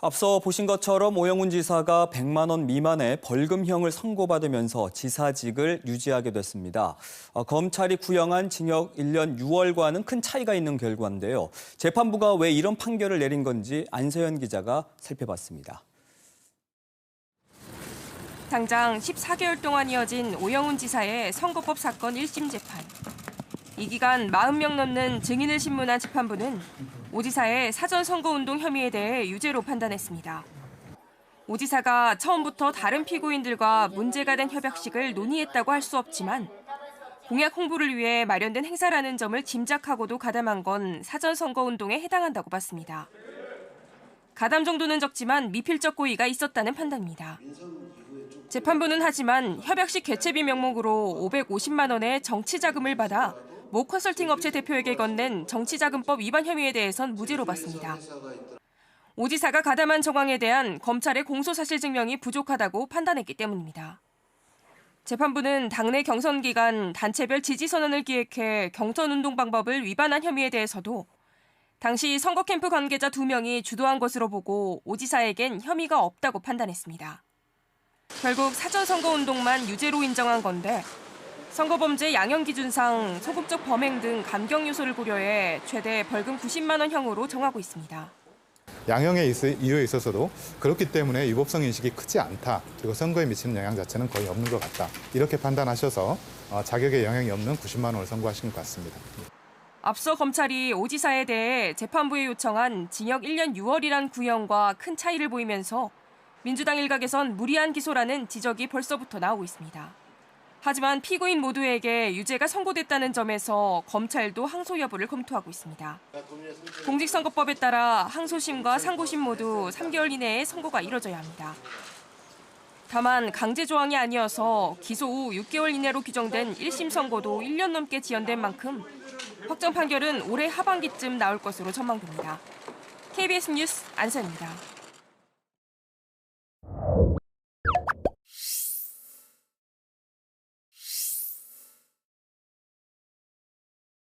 앞서 보신 것처럼 오영훈 지사가 100만 원 미만의 벌금형을 선고받으면서 지사직을 유지하게 됐습니다. 검찰이 구형한 징역 1년 6월과는 큰 차이가 있는 결과인데요. 재판부가 왜 이런 판결을 내린 건지 안세현 기자가 살펴봤습니다. 당장 14개월 동안 이어진 오영훈 지사의 선거법 사건 1심 재판. 이 기간 40명 넘는 증인을 신문한 재판부는 오 지사의 사전 선거운동 혐의에 대해 유죄로 판단했습니다. 오 지사가 처음부터 다른 피고인들과 문제가 된 협약식을 논의했다고 할 수 없지만 공약 홍보를 위해 마련된 행사라는 점을 짐작하고도 가담한 건 사전 선거운동에 해당한다고 봤습니다. 가담 정도는 적지만 미필적 고의가 있었다는 판단입니다. 재판부는 하지만 협약식 개최비 명목으로 550만 원의 정치자금을 받아 모 컨설팅 업체 대표에게 건넨 정치자금법 위반 혐의에 대해선 무죄로 봤습니다. 오 지사가 가담한 정황에 대한 검찰의 공소사실 증명이 부족하다고 판단했기 때문입니다. 재판부는 당내 경선 기간 단체별 지지선언을 기획해 경선운동 방법을 위반한 혐의에 대해서도 당시 선거 캠프 관계자 2명이 주도한 것으로 보고 오 지사에겐 혐의가 없다고 판단했습니다. 결국 사전선거운동만 유죄로 인정한 건데 선거범죄 양형기준상 소극적 범행 등 감경 요소를 고려해 최대 벌금 90만 원형으로 정하고 있습니다. 양형의 이유에 있어서도 그렇기 때문에 위법성 인식이 크지 않다. 그리고 선거에 미치는 영향 자체는 거의 없는 것 같다. 이렇게 판단하셔서 자격에 영향이 없는 90만 원을 선고하신 것 같습니다. 앞서 검찰이 오 지사에 대해 재판부에 요청한 징역 1년 6월이란 구형과 큰 차이를 보이면서 민주당 일각에선 무리한 기소라는 지적이 벌써부터 나오고 있습니다. 하지만 피고인 모두에게 유죄가 선고됐다는 점에서 검찰도 항소 여부를 검토하고 있습니다. 공직선거법에 따라 항소심과 상고심 모두 3개월 이내에 선고가 이뤄져야 합니다. 다만 강제 조항이 아니어서 기소 후 6개월 이내로 규정된 1심 선고도 1년 넘게 지연된 만큼 확정 판결은 올해 하반기쯤 나올 것으로 전망됩니다. KBS 뉴스 안선입니다.